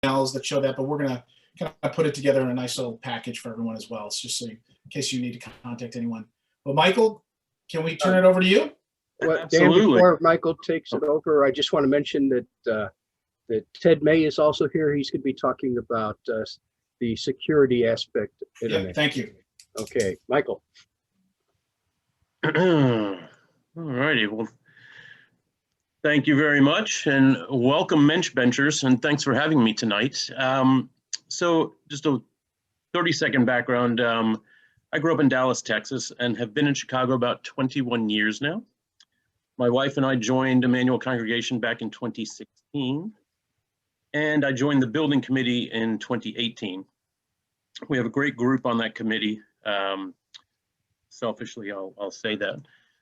emails that show that, but we're going to kind of put it together in a nice little package for everyone as well. It's just so in case you need to contact anyone. Well, Michael, can we turn it over to you? Well, Absolutely. Dan, before Michael takes it over, I just want to mention that that Ted May is also here. He's going to be talking about the security aspect. Yep, thank you. Okay, Michael. All righty. Well, thank you very much, and welcome, Mensch benchers, and thanks for having me tonight. So just a 30-second background. I grew up in Dallas, Texas, and have been in Chicago about 21 years now. My wife and I joined Emanuel Congregation back in 2016, and I joined the building committee in 2018. We have a great group on that committee. Selfishly, I'll say that.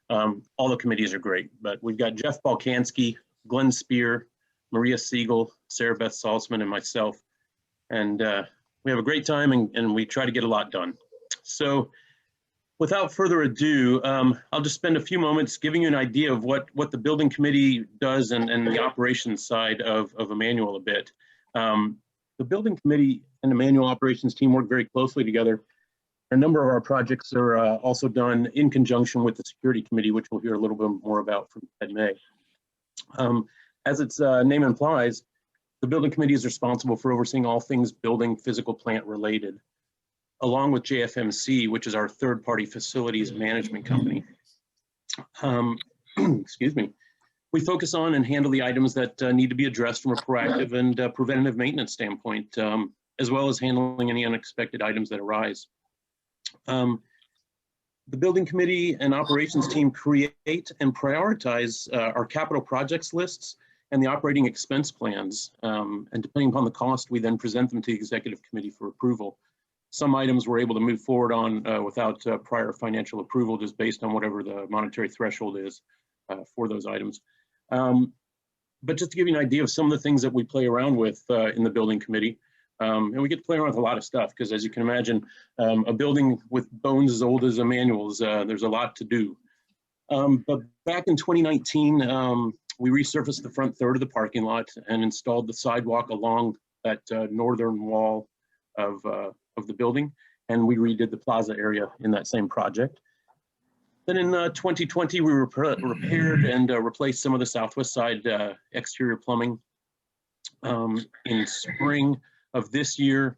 All the committees are great, but we've got Jeff Balkansky, Glenn Spear, Maria Siegel, Sarah Beth Salzman, and myself. And we have a great time, and we try to get a lot done. So without further ado, I'll just spend a few moments giving you an idea of what the building committee does and the operations side of Emanuel a bit. The building committee and Emanuel operations team work very closely together. A number of our projects are also done in conjunction with the security committee, which we'll hear a little bit more about from Ted May. As its name implies, the building committee is responsible for overseeing all things building physical plant related, along with JFMC, which is our third-party facilities management company. Excuse me. We focus on and handle the items that need to be addressed from a proactive and preventative maintenance standpoint, as well as handling any unexpected items that arise. The building committee and operations team create and prioritize our capital projects lists and the operating expense plans. And depending upon the cost, we then present them to the executive committee for approval. Some items we're able to move forward on without prior financial approval, just based on whatever the monetary threshold is for those items. But just to give you an idea of some of the things that we play around with in the building committee, and we get to play around with a lot of stuff, because as you can imagine, a building with bones as old as Emanuel's, there's a lot to do. But back in 2019, we resurfaced the front third of the parking lot and installed the sidewalk along that northern wall of the building, and we redid the plaza area in that same project. Then in 2020, we repaired and replaced some of the southwest side exterior plumbing. In spring of this year,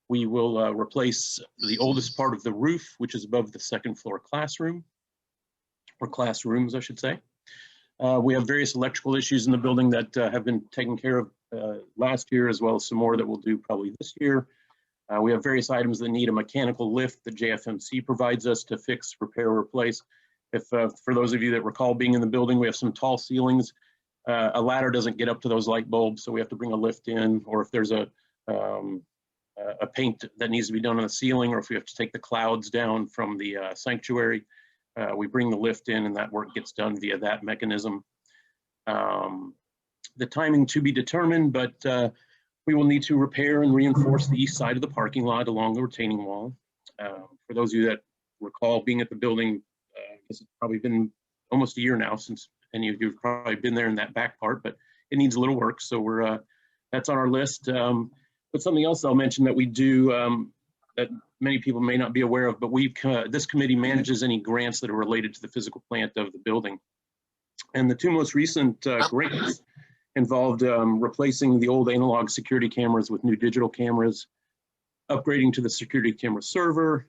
we will replace the oldest part of the roof, which is above the second floor classroom, or classrooms, I should say. We have various electrical issues in the building that have been taken care of last year, as well as some more that we'll do probably this year. We have various items that need a mechanical lift that JFMC provides us to fix, repair, or replace. If for those of you that recall being in the building, we have some tall ceilings. A ladder doesn't get up to those light bulbs, so we have to bring a lift in, or if there's a paint that needs to be done on the ceiling, or if we have to take the clouds down from the sanctuary, we bring the lift in and that work gets done via that mechanism. The timing to be determined, but we will need to repair and reinforce the east side of the parking lot along the retaining wall. For those of you that recall being at the building, it's probably been almost a year now since any of you have probably been there in that back part, but it needs a little work, so that's on our list. But something else I'll mention that we do that many people may not be aware of, but this committee manages any grants that are related to the physical plant of the building. And the two most recent grants involved replacing the old analog security cameras with new digital cameras, upgrading to the security camera server,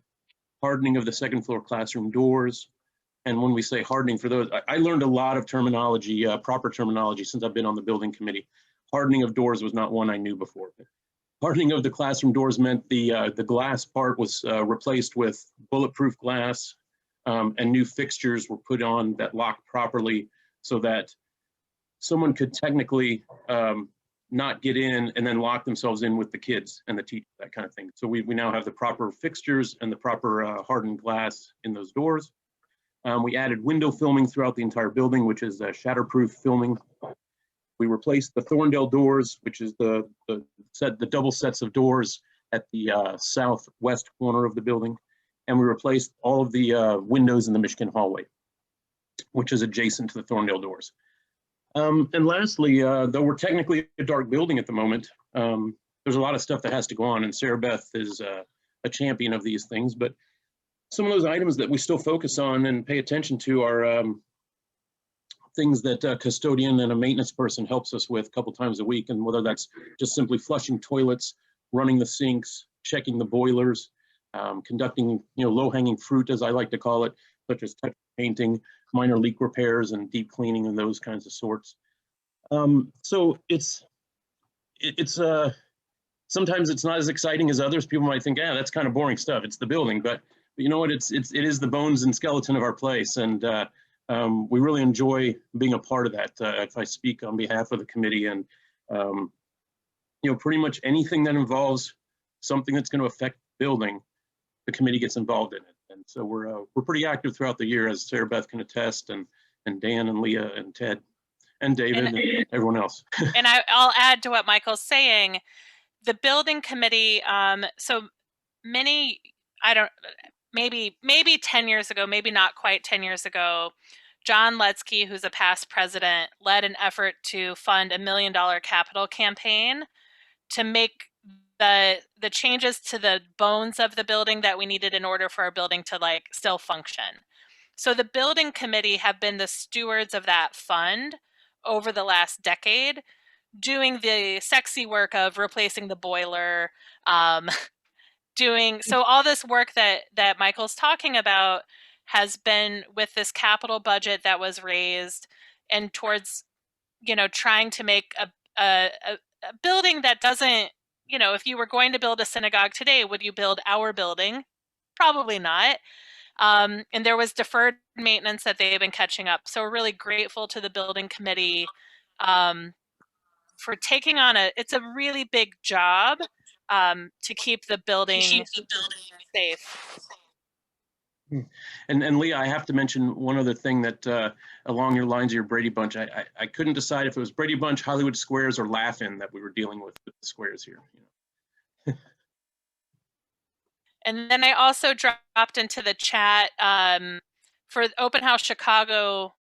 hardening of the second floor classroom doors. And when we say hardening, for those, I learned a lot of terminology, proper terminology, since I've been on the building committee. Hardening of doors was not one I knew before. Hardening of the classroom doors meant the glass part was replaced with bulletproof glass, and new fixtures were put on that locked properly, so that someone could technically not get in and then lock themselves in with the kids and the teacher, that kind of thing. So we now have the proper fixtures and the proper hardened glass in those doors. We added window filming throughout the entire building, which is shatterproof filming. We replaced the Thorndale doors, which is the double sets of doors at the southwest corner of the building. And we replaced all of the windows in the Michigan hallway, which is adjacent to the Thorndale doors. And lastly, though we're technically a dark building at the moment, there's a lot of stuff that has to go on, and Sarah Beth is a champion of these things. But some of those items that we still focus on and pay attention to are things that a custodian and a maintenance person helps us with a couple times a week, and whether that's just simply flushing toilets, running the sinks, checking the boilers, conducting low-hanging fruit, as I like to call it, such as touch painting, minor leak repairs, and deep cleaning, and those kinds of sorts. So it's sometimes it's not as exciting as others. People might think, yeah, that's kind of boring stuff. It's the building, but you know what? It is the bones and skeleton of our place, and we really enjoy being a part of that. If I speak on behalf of the committee, and pretty much anything that involves something that's going to affect the building, the committee gets involved in it. And so we're pretty active throughout the year, as Sarah Beth can attest, and Dan and Leah and Ted and David and everyone else. And I'll add to what Michael's saying. The building committee, so many, maybe 10 years ago, maybe not quite 10 years ago, John Letsky, who's a past president, led an effort to fund $1 million capital campaign to make the changes to the bones of the building that we needed in order for our building to still function. So the building committee have been the stewards of that fund over the last decade, doing the sexy work of replacing the boiler, so all this work that Michael's talking about has been with this capital budget that was raised and towards, trying to make a building that doesn't, if you were going to build a synagogue today, would you build our building? Probably not. And there was deferred maintenance that they've been catching up. So we're really grateful to the building committee for taking on it's a really big job to keep the building safe. And Leah, I have to mention one other thing that along your lines of your Brady Bunch, I couldn't decide if it was Brady Bunch, Hollywood Squares, or Laugh-In that we were dealing with the squares here. And then I also dropped into the chat for Open House Chicago.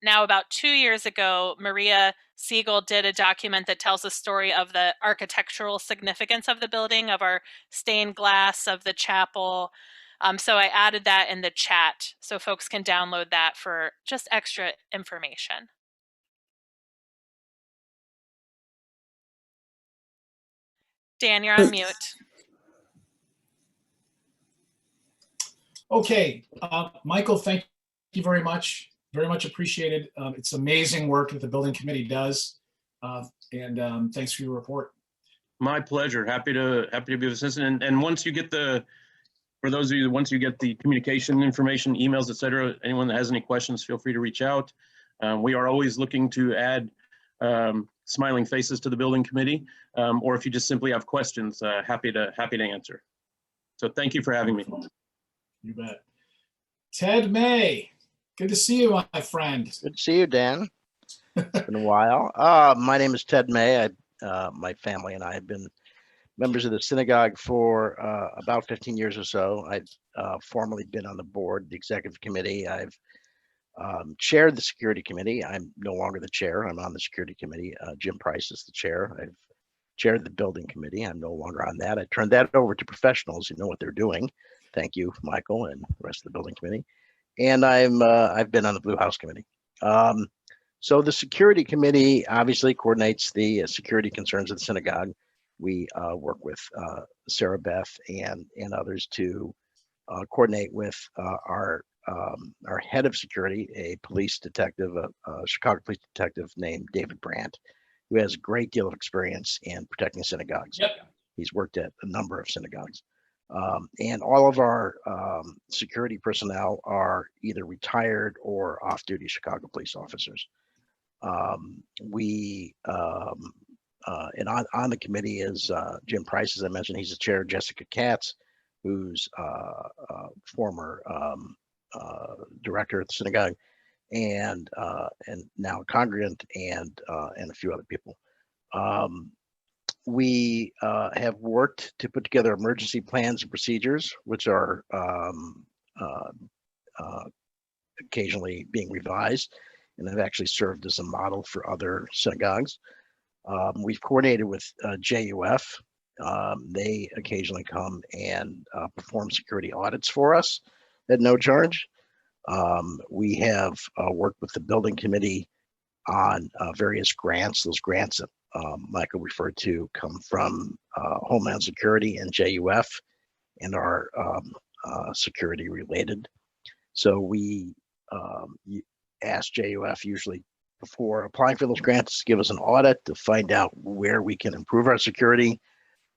Now, about 2 years ago, Maria Siegel did a document that tells the story of the architectural significance of the building, of our stained glass, of the chapel. So I added that in the chat so folks can download that for just extra information. Dan, you're on mute. Okay, Michael, thank you very much. Very much appreciated. It's amazing work that the building committee does, and thanks for your report. My pleasure. Happy to be of assistance. And once you get once you get the communication information, emails, etc., anyone that has any questions, feel free to reach out. We are always looking to add smiling faces to the building committee, or if you just simply have questions, happy to answer. So thank you for having me. You bet. Ted May, good to see you, my friend. Good to see you, Dan. It's been a while. My name is Ted May. My family and I have been members of the synagogue for about 15 years or so. I've formerly been on the board, the executive committee. I've chaired the security committee. I'm no longer the chair. I'm on the security committee. Jim Price is the chair. I've chaired the building committee. I'm no longer on that. I turned that over to professionals who know what they're doing. Thank you, Michael, and the rest of the building committee. And I've been on the Blue House committee. So the security committee obviously coordinates the security concerns of the synagogue. We work with Sarah Beth and others to coordinate with our head of security, a police detective, a Chicago police detective named David Brandt, who has a great deal of experience in protecting synagogues. Yep. He's worked at a number of synagogues. And all of our security personnel are either retired or off-duty Chicago police officers. And on the committee is Jim Price, as I mentioned. He's the chair. Jessica Katz, who's former director at the synagogue, and now a congregant, and a few other people. We have worked to put together emergency plans and procedures, which are occasionally being revised, and have actually served as a model for other synagogues. We've coordinated with JUF They occasionally come and perform security audits for us at no charge. We have worked with the building committee on various grants. Those grants that Michael referred to come from Homeland Security and JUF and are security related. So we ask JUF usually before applying for those grants to give us an audit to find out where we can improve our security.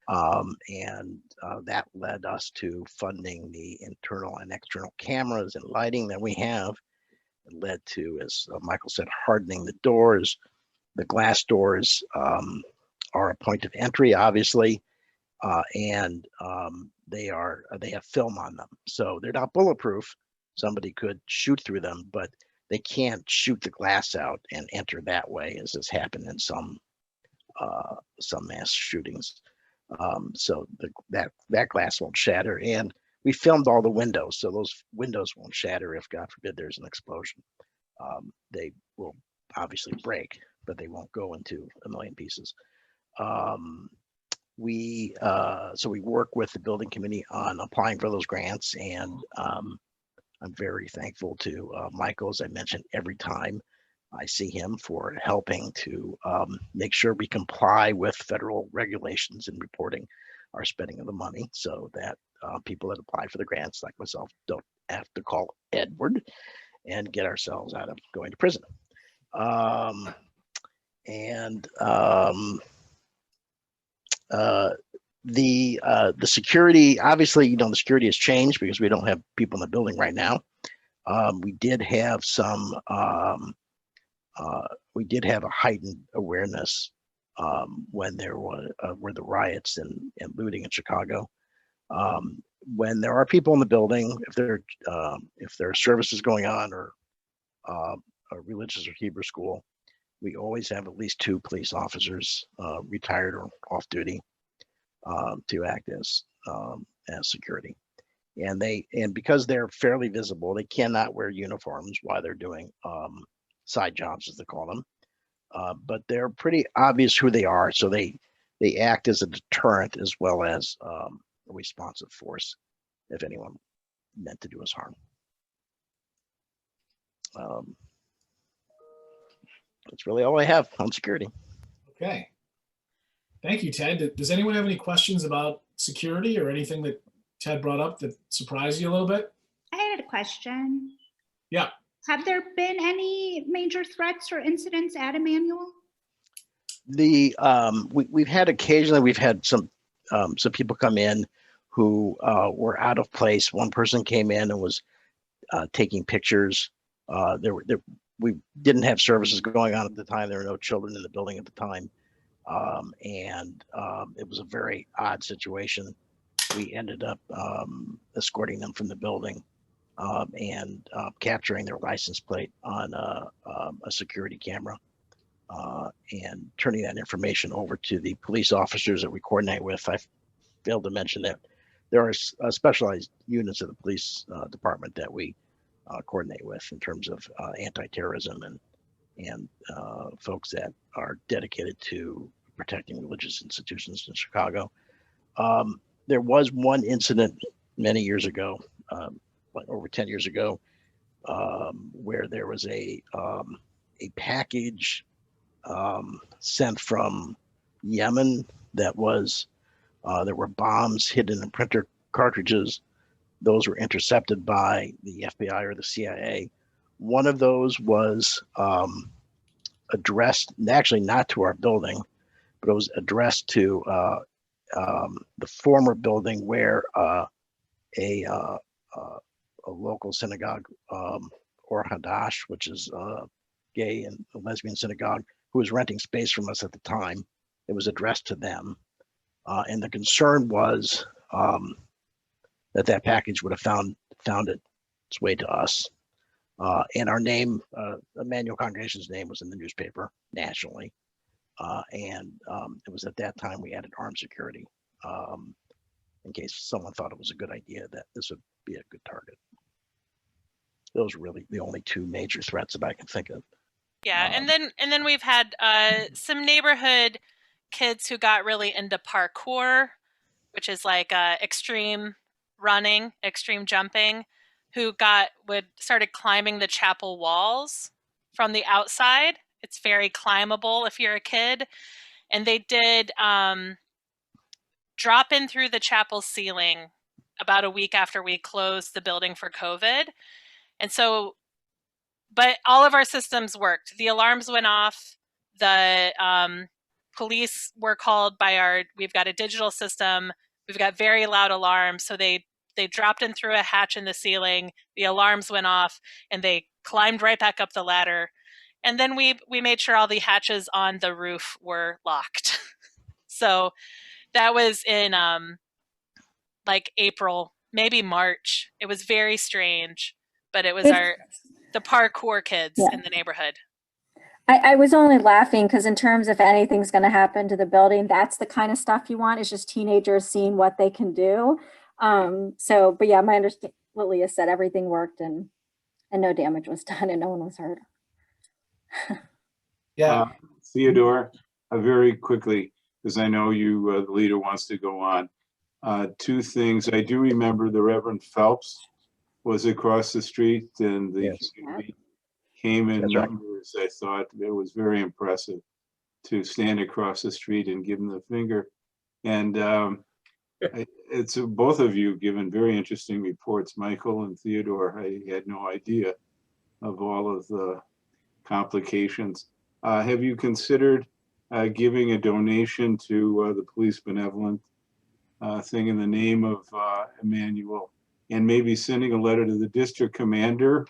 And that led us to funding the internal and external cameras and lighting that we have. It led to, as Michael said, hardening the doors. The glass doors are a point of entry, obviously, and they have film on them, so they're not bulletproof. Somebody could shoot through them, but they can't shoot the glass out and enter that way, as has happened in some mass shootings. So that glass won't shatter, and we filmed all the windows, so those windows won't shatter if, God forbid, there's an explosion. They will obviously break, but they won't go into a million pieces. So we work with the building committee on applying for those grants, and I'm very thankful to Michael, as I mentioned, every time I see him, for helping to make sure we comply with federal regulations and reporting our spending of the money, so that people that apply for the grants, like myself, don't have to call Edward and get ourselves out of going to prison. The security, obviously, the security has changed because we don't have people in the building right now. We did have a heightened awareness when there were the riots and looting in Chicago. When there are people in the building, if there are services going on, or a religious or Hebrew school, we always have at least 2 police officers, retired or off duty, to act as security. And because they're fairly visible, they cannot wear uniforms while they're doing side jobs, as they call them. But they're pretty obvious who they are, so they act as a deterrent as well as a responsive force if anyone meant to do us harm. That's really all I have on security. Okay. Thank you, Ted. Does anyone have any questions about security or anything that Ted brought up that surprised you a little bit? I had a question. Yeah. Have there been any major threats or incidents at Emanuel? We've had some people come in who were out of place. One person came in and was taking pictures. We didn't have services going on at the time. There were no children in the building at the time. And it was a very odd situation. We ended up escorting them from the building and capturing their license plate on a security camera and turning that information over to the police officers that we coordinate with. I failed to mention that there are specialized units of the police department that we coordinate with in terms of anti-terrorism and folks that are dedicated to protecting religious institutions in Chicago. There was one incident many years ago, over 10 years ago, where there was a package sent from Yemen that was there were bombs hidden in printer cartridges. Those were intercepted by the FBI or the CIA. One of those was addressed, actually not to our building, but it was addressed to the former building where a local synagogue, or Hadash, which is a gay and lesbian synagogue, who was renting space from us at the time. It was addressed to them. And the concern was that package would have found its way to us. And our name, Emanuel Congregation's name, was in the newspaper nationally. And it was at that time we added armed security in case someone thought it was a good idea that this would be a good target. Those are really the only 2 major threats that I can think of. Yeah, and then we've had some neighborhood kids who got really into parkour, which is like extreme running, extreme jumping, who started climbing the chapel walls from the outside. It's very climbable if you're a kid. And they did drop in through the chapel ceiling about a week after we closed the building for COVID. And so, but all of our systems worked. The alarms went off. The police were called by we've got a digital system. We've got very loud alarms. So they dropped in through a hatch in the ceiling. The alarms went off and they climbed right back up the ladder. And then we made sure all the hatches on the roof were locked. So that was in like April, maybe March. It was very strange, but it was the parkour kids in the neighborhood. I was only laughing because in terms if anything's going to happen to the building, that's the kind of stuff you want. It's just teenagers seeing what they can do. But yeah, my understanding, what Leah said, everything worked and no damage was done and no one was hurt. Yeah. Theodore, very quickly, because I know you, the leader, wants to go on. Two things. I do remember the Reverend Phelps was across the street, and the community came in numbers. I thought it was very impressive to stand across the street and give him the finger. And it's both of you given very interesting reports, Michael and Theodore. I had no idea of all of the complications. Have you considered giving a donation to the police benevolent thing in the name of Emanuel, and maybe sending a letter to the district commander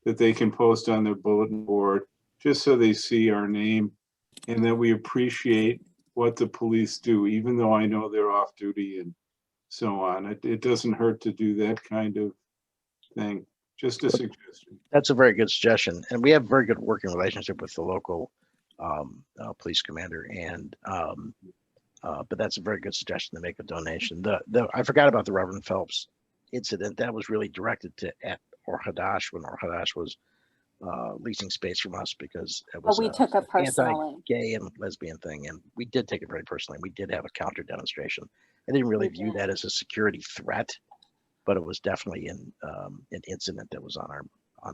that they can post on their bulletin board, just so they see our name and that we appreciate what the police do, even though I know they're off duty and so on. It doesn't hurt to do that kind of thing. Just a suggestion. That's a very good suggestion. And we have a very good working relationship with the local police commander. And but that's a very good suggestion to make a donation. I forgot about the Reverend Phelps incident. That was really directed at Or Hadash when Or Hadash was leasing space from us because it was we took it personally. Gay and lesbian thing, and we did take it very personally. We did have a counter demonstration. I didn't really view that as a security threat, but it was definitely an incident that was on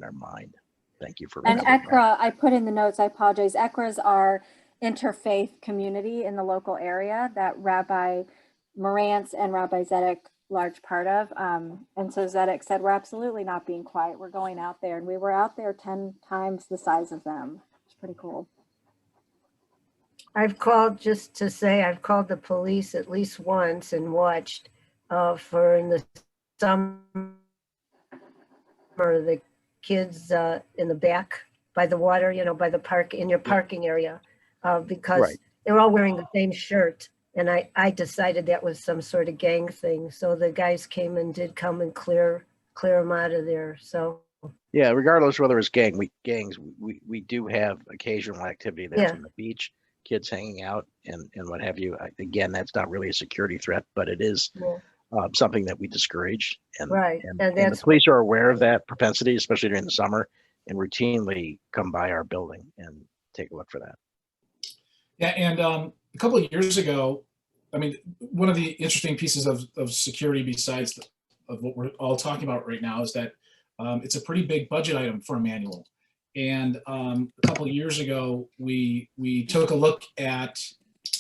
our mind. Thank you for. And ECRA, I put in the notes. I apologize. ECRA is our interfaith community in the local area that Rabbi Morantz and Rabbi Zedek large part of. And so Zedek said, we're absolutely not being quiet. We're going out there. And we were out there 10 times the size of them. It's pretty cool. I've called, just to say, I've called the police at least once and watched for in the summer, the kids in the back by the water, by the park, in your parking area, because they're all wearing the same shirt. And I decided that was some sort of gang thing. So the guys came and did come and clear them out of there. So yeah, regardless whether it's gangs, we do have occasional activity there from the beach, kids hanging out and what have you. Again, that's not really a security threat, but it is something that we discourage. And the police are aware of that propensity, especially during the summer, and routinely come by our building and take a look for that. Yeah, and a couple of years ago, I mean, one of the interesting pieces of security besides of what we're all talking about right now is that it's a pretty big budget item for Emanuel. And a couple of years ago, we took a look at,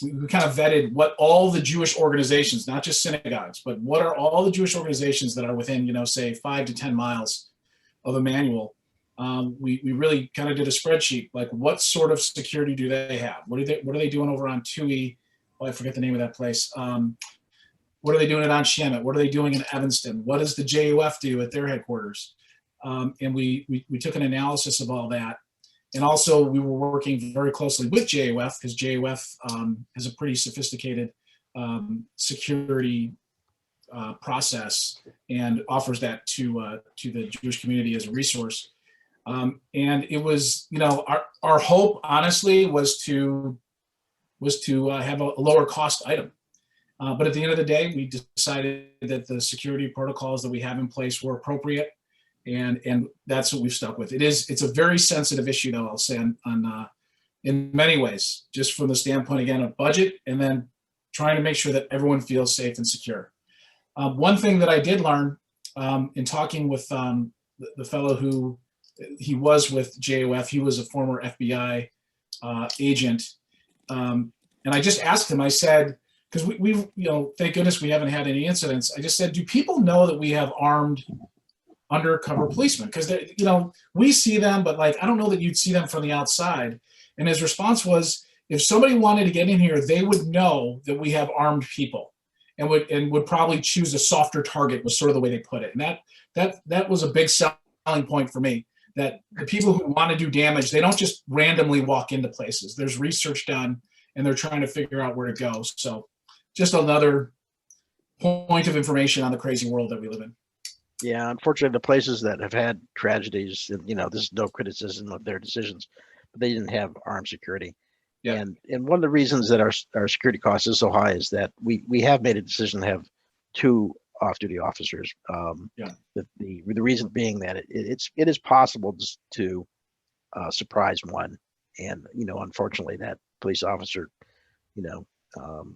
we kind of vetted what all the Jewish organizations, not just synagogues, but what are all the Jewish organizations that are within, say 5 to 10 miles of Emanuel. We really kind of did a spreadsheet, like what sort of security do they have? What are they doing over on Tui? Oh, I forget the name of that place. What are they doing at On Shemet? What are they doing in Evanston? What does the JUF do at their headquarters? And we took an analysis of all that. And also we were working very closely with JUF because JUF has a pretty sophisticated security process and offers that to the Jewish community as a resource. And it was, our hope honestly was to have a lower cost item. But at the end of the day, we decided that the security protocols that we have in place were appropriate. And that's what we've stuck with. It's a very sensitive issue, though, I'll say, on in many ways, just from the standpoint, again, of budget and then trying to make sure that everyone feels safe and secure. One thing that I did learn in talking with the fellow who he was with JOF, he was a former FBI agent. And I just asked him, I said, because we thank goodness we haven't had any incidents. I just said, do people know that we have armed undercover policemen? Because we see them, but like, I don't know that you'd see them from the outside. And his response was, if somebody wanted to get in here, they would know that we have armed people and would probably choose a softer target, was sort of the way they put it. And that was a big selling point for me, that the people who want to do damage, they don't just randomly walk into places. There's research done and they're trying to figure out where to go. So just another point of information on the crazy world that we live in. Yeah, unfortunately, the places that have had tragedies, this is no criticism of their decisions, but they didn't have armed security. Yeah. And one of the reasons that our security cost is so high is that we have made a decision to have 2 off-duty officers. Yeah. The reason being that it is possible to surprise one, and unfortunately that police officer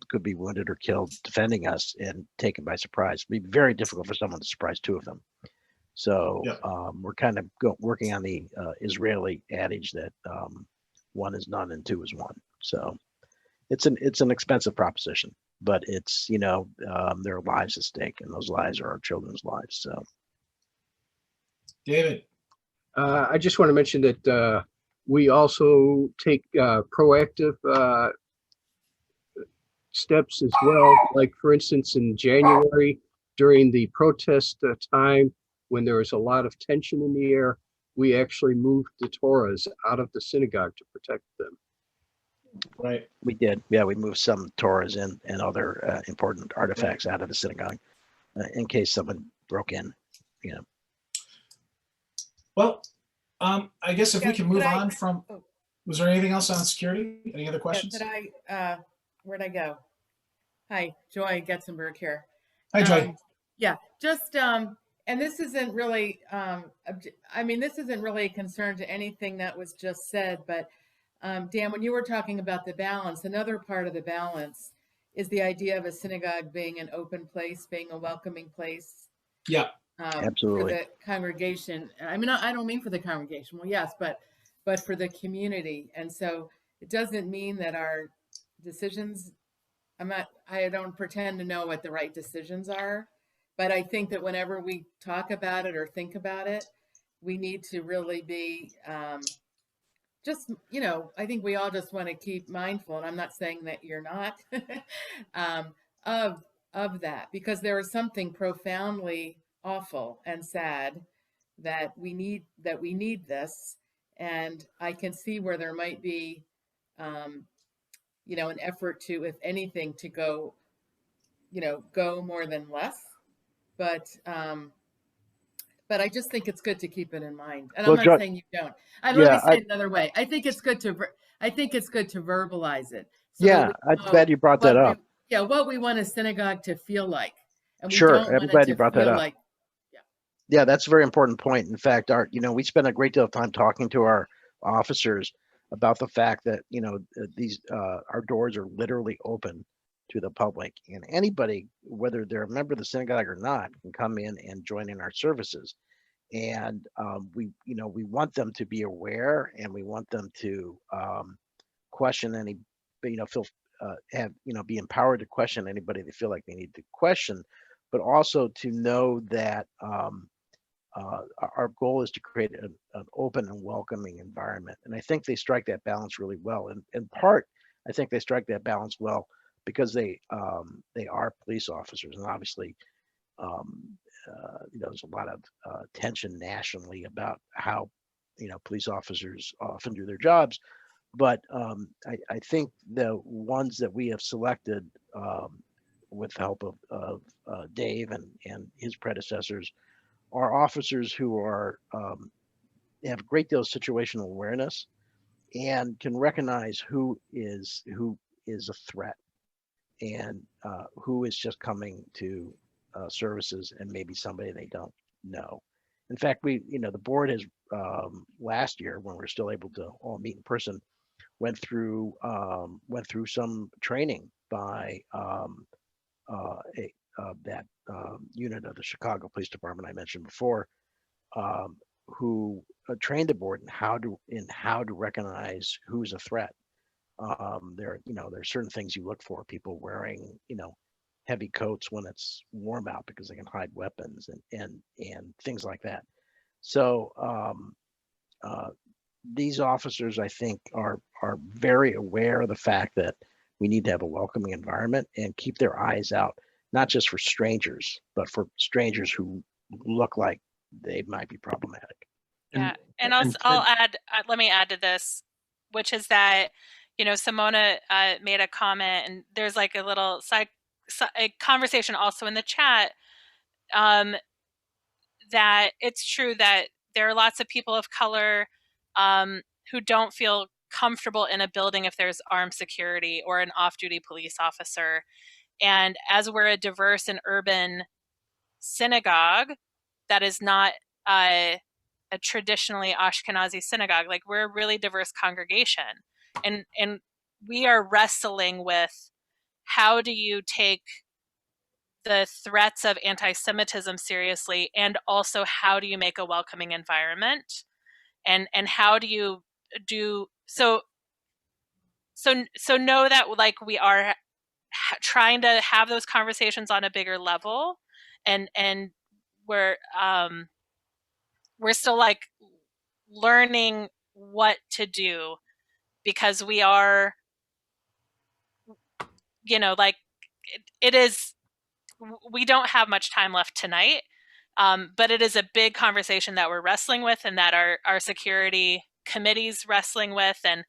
could be wounded or killed defending us and taken by surprise. It'd be very difficult for someone to surprise 2 of them. So Yeah. we're kind of working on the Israeli adage that 1 is none and 2 is 1. So it's an expensive proposition, but it's there are lives at stake, and those lives are our children's lives. So David. I just want to mention that we also take proactive steps as well. Like, for instance, in January, during the protest time, when there was a lot of tension in the air, we actually moved the Torahs out of the synagogue to protect them. Right. we did. Yeah, we moved some Torahs and other important artifacts out of the synagogue in case someone broke in. Well, I guess if we can move on from, Oh. was there anything else on security? Any other questions? Where'd I go? Hi, Joy Getzenberg here. Hi, Joy. Yeah, just, and this isn't really, this isn't really a concern to anything that was just said, but Dan, when you were talking about the balance, another part of the balance is the idea of a synagogue being an open place, being a welcoming place. Yeah. Absolutely. For the congregation. I mean, I don't mean for the congregation. Well, yes, but for the community. And so it doesn't mean that our decisions, I don't pretend to know what the right decisions are, but I think that whenever we talk about it or think about it, we need to really be I think we all just want to keep mindful, and I'm not saying that you're not, of that, because there is something profoundly awful and sad that we need this. And I can see where there might be, an effort to, if anything, to go more than less. But I just think it's good to keep it in mind. And I'm not saying you don't. Let me say it another way. I think it's good to verbalize it. So I'm glad you brought that up. What we want a synagogue to feel like. And we Sure, don't I'm glad you brought that up. like, Yeah, that's a very important point. In fact, we spend a great deal of time talking to our officers about the fact that these our doors are literally open to the public, and anybody, whether they're a member of the synagogue or not, can come in and join in our services. And we want them to be aware, and we want them to question any, be empowered to question anybody they feel like they need to question, but also to know that our goal is to create an open and welcoming environment. And I think they strike that balance really well. And in part, I think they strike that balance well because they are police officers, and obviously, there's a lot of tension nationally about how police officers often do their jobs. But I think the ones that we have selected with the help of Dave and his predecessors are officers who are have a great deal of situational awareness and can recognize who is a threat and who is just coming to services and maybe somebody they don't know. In fact, the board has last year, when we're still able to all meet in person, went through some training by that unit of the Chicago Police Department I mentioned before, who trained the board in how to recognize who's a threat. There's certain things you look for, people wearing, heavy coats when it's warm out because they can hide weapons and things like that. So these officers, I think, are very aware of the fact that we need to have a welcoming environment and keep their eyes out, not just for strangers, but for strangers who look like they might be problematic. Yeah, and I'll add, let me add to this, which is that, Simona made a comment, and there's like a little a conversation also in the chat, that it's true that there are lots of people of color who don't feel comfortable in a building if there's armed security or an off-duty police officer. And as we're a diverse and urban synagogue that is not a traditionally Ashkenazi synagogue, like we're a really diverse congregation. And we are wrestling with, how do you take the threats of anti-Semitism seriously, and also how do you make a welcoming environment, and how do you do so know that like we are trying to have those conversations on a bigger level, and we're still like learning what to do, because we are, like it is, we don't have much time left tonight, but it is a big conversation that we're wrestling with, and that our security committee's wrestling with. And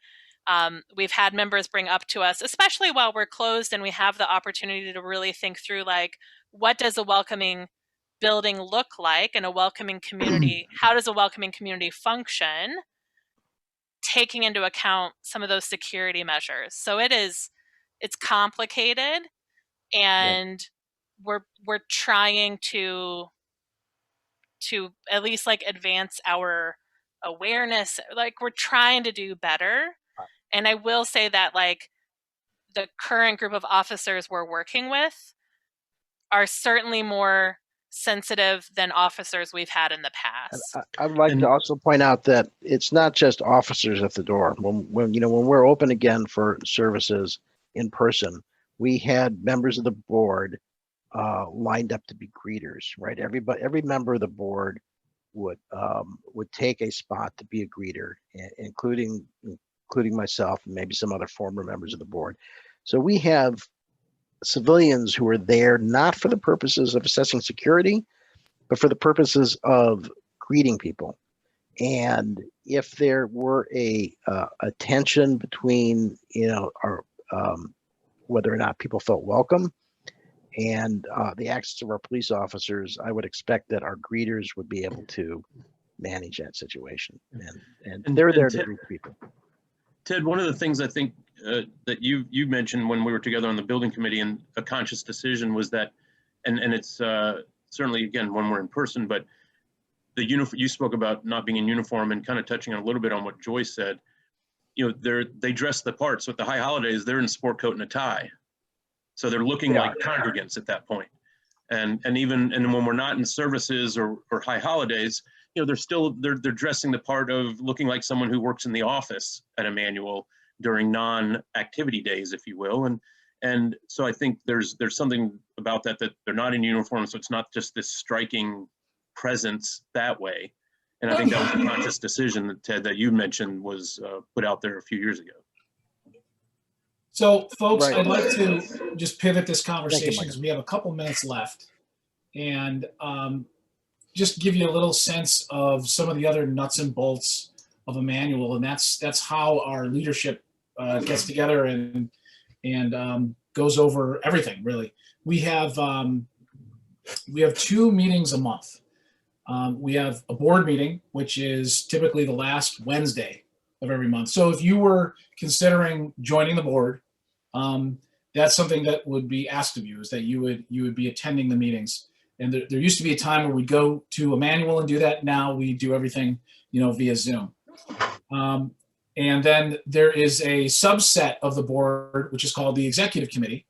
we've had members bring up to us, especially while we're closed and we have the opportunity to really think through, like, what does a welcoming building look like, and a welcoming community, how does a welcoming community function, taking into account some of those security measures. So it's complicated, and we're trying to at least like advance our awareness. Like, we're trying to do better. And I will say that, like, the current group of officers we're working with are certainly more sensitive than officers we've had in the past. I would like to also point out that it's not just officers at the door. When we're open again for services in person, we had members of the board lined up to be greeters, right? Every member of the board would take a spot to be a greeter, including myself and maybe some other former members of the board. So we have civilians who are there not for the purposes of assessing security, but for the purposes of greeting people. And if there were a tension between, whether or not people felt welcome and the actions of our police officers, I would expect that our greeters would be able to manage that situation. And they're there to greet people. Ted, one of the things I think that you mentioned when we were together on the building committee, and a conscious decision was that, and it's certainly, again, when we're in person, but the uniform, you spoke about not being in uniform, and kind of touching on a little bit on what Joyce said. They dress the part. So at the high holidays, they're in sport coat and a tie. So they're looking like congregants at that point. And when we're not in services or high holidays, they're dressing the part of looking like someone who works in the office at Emanuel during non-activity days, if you will. And so I think there's something about that they're not in uniform, so it's not just this striking presence that way. And I think that was a conscious decision that, Ted, that you mentioned was put out there a few years ago. So, folks, Right. I'd like to just pivot this conversation Michael. because we have a couple minutes left, and just give you a little sense of some of the other nuts and bolts of Emanuel, and that's how our leadership gets together and goes over everything. Really, we have 2 meetings a month. We have a board meeting, which is typically the last Wednesday of every month. So if you were considering joining the board, that's something that would be asked of you, is that you would be attending the meetings. And there used to be a time where we'd go to Emanuel and do that. Now we do everything, via Zoom. And then there is a subset of the board, which is called the executive committee.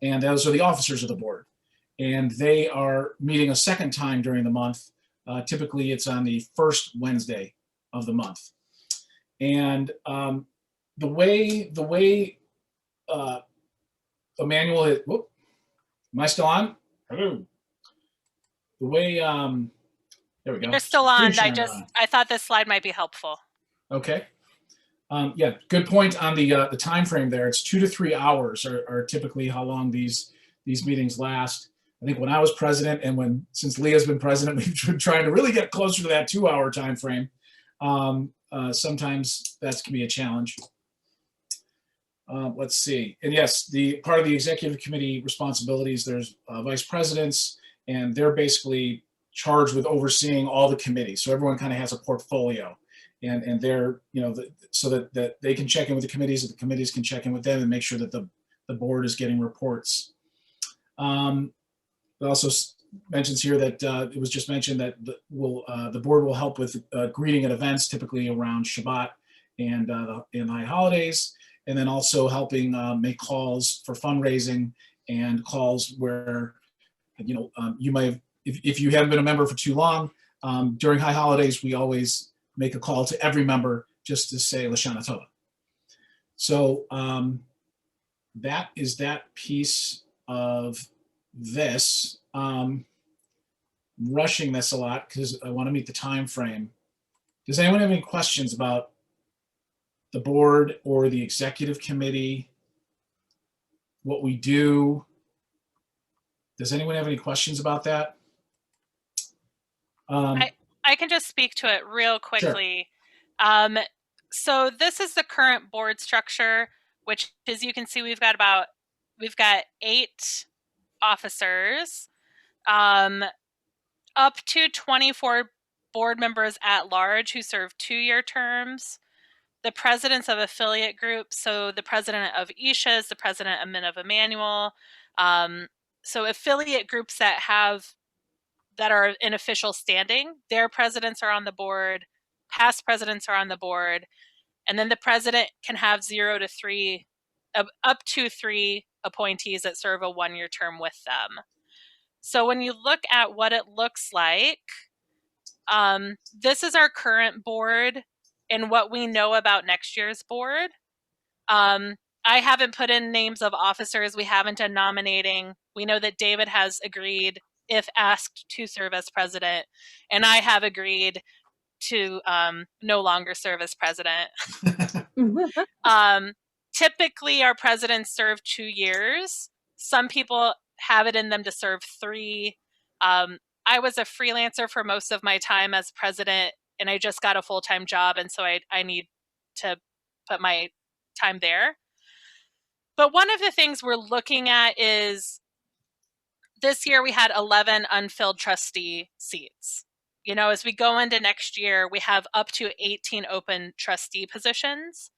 And those are the officers of the board. And they are meeting a second time during the month. Typically, it's on the first Wednesday of the month. And the way Emanuel, whoop, am I still on? Hello. The way, there we go. You're still on. Screen sharing I thought this slide might be helpful. Okay. Yeah, good point on the time frame there. It's 2 to 3 hours are typically how long these meetings last. I think when I was president, and since Leah's been president, we've been trying to really get closer to that 2 hour time frame. Sometimes that can be a challenge. Let's see. And yes, the part of the executive committee responsibilities, there's vice presidents, and they're basically charged with overseeing all the committees. So everyone kind of has a portfolio, and they're, so that they can check in with the committees, and the committees can check in with them and make sure that the board is getting reports. It also mentions here that it was just mentioned that the board will help with greeting at events, typically around Shabbat and high holidays, and then also helping make calls for fundraising and calls where, you might have, if you haven't been a member for too long, during high holidays, we always make a call to every member just to say Lashana Tova. So that is that piece of this. I'm rushing this a lot because I want to meet the time frame. Does anyone have any questions about the board or the executive committee? What we do? Does anyone have any questions about that? I can just speak to it real quickly. Sure. So this is the current board structure, which, as you can see, we've got 8 officers, up to 24 board members at large who serve 2-year terms, the presidents of affiliate groups, so the president of Isha is the president of Men of Emanuel. So affiliate groups that are in official standing, their presidents are on the board, past presidents are on the board, and then the president can have up to 3 appointees that serve a 1-year term with them. So when you look at what it looks like, this is our current board and what we know about next year's board. I haven't put in names of officers. We haven't done nominating. We know that David has agreed, if asked, to serve as president, and I have agreed to no longer serve as president. Typically, our presidents serve 2 years. Some people have it in them to serve 3. I was a freelancer for most of my time as president, and I just got a full-time job, and so I need to put my time there. But one of the things we're looking at is this year we had 11 unfilled trustee seats. As we go into next year, we have up to 18 open trustee positions.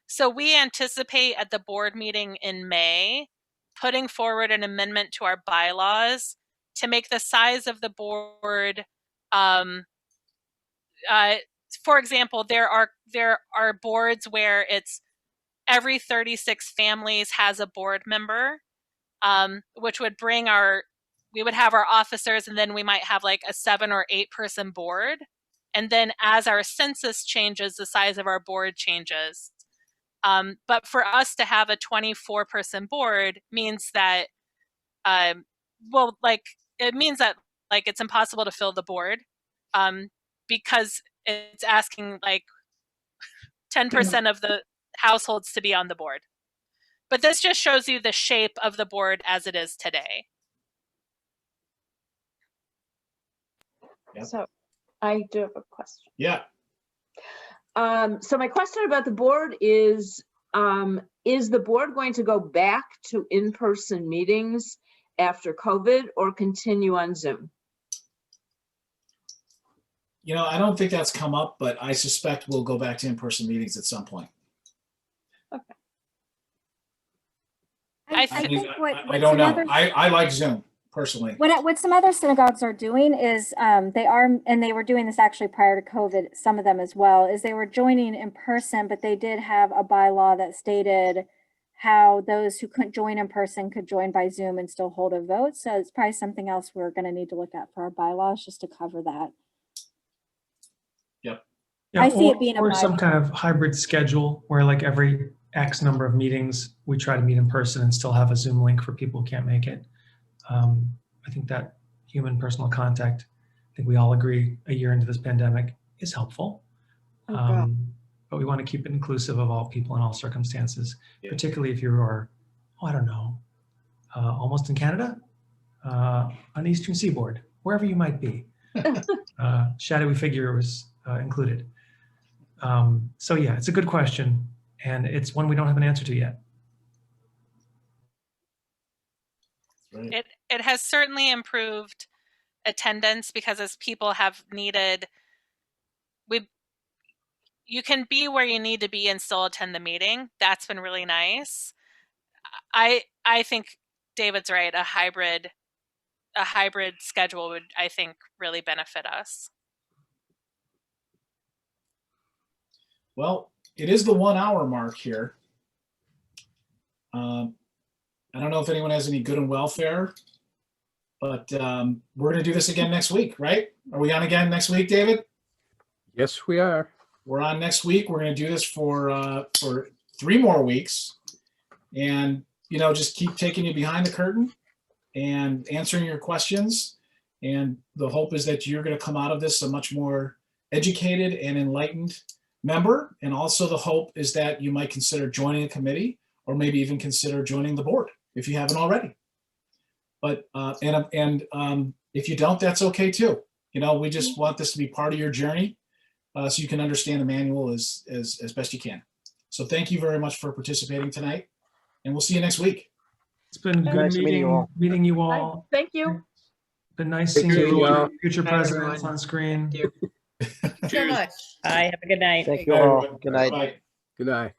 So we anticipate at the board meeting in May putting forward an amendment to our bylaws to make the size of the board. For example, there are boards where it's every 36 families has a board member, which would bring we would have our officers, and then we might have like a 7 or 8 person board. And then as our census changes, the size of our board changes. But for us to have a 24 person board means that, it means that it's impossible to fill the board, because it's asking 10% of the households to be on the board. But this just shows you the shape of the board as it is today. Yep. So I do have a question. Yeah. So my question about the board is the board going to go back to in-person meetings after COVID or continue on Zoom? I don't think that's come up, but I suspect we'll go back to in-person meetings at some point. Okay. I I don't know. I like Zoom. personally. What some other synagogues are doing is they were doing this actually prior to COVID, some of them as well, is they were joining in person, but they did have a bylaw that stated how those who couldn't join in person could join by Zoom and still hold a vote. So it's probably something else we're going to need to look at for our bylaws just to cover that. Yep. Yeah, I see it being a or some bylaw. kind of hybrid schedule where like every X number of meetings, we try to meet in person and still have a Zoom link for people who can't make it. I think that human personal contact, I think we all agree a year into this pandemic is helpful. But we want to keep it inclusive of all people in all circumstances, particularly if you are, I don't know, almost in Canada, on the Eastern Seaboard, wherever you might be. Shadowy figure was included. So yeah, it's a good question, and it's one we don't have an answer to yet. Right. It has certainly improved attendance because as people have needed, you can be where you need to be and still attend the meeting. That's been really nice. I think David's right. A hybrid schedule would, I think, really benefit us. Well, it is the 1 hour mark here. I don't know if anyone has any good and welfare, but we're going to do this again next week, right? Are we on again next week, David? Yes, we are. We're on next week. We're going to do this for 3 more weeks, and just keep taking you behind the curtain and answering your questions. And the hope is that you're going to come out of this a much more educated and enlightened member. And also the hope is that you might consider joining a committee or maybe even consider joining the board if you haven't already. But if you don't, that's okay too. We just want this to be part of your journey. So you can understand the manual as best you can. So thank you very much for participating tonight, and we'll see you next week. It's been good Nice meeting you all. all. Thank you. Been nice Thank seeing you, y'all. future Bye, presidents everyone. on screen. So much. Bye. Have a good night. Thank you Bye, all. everyone. Good night. Bye. Good night.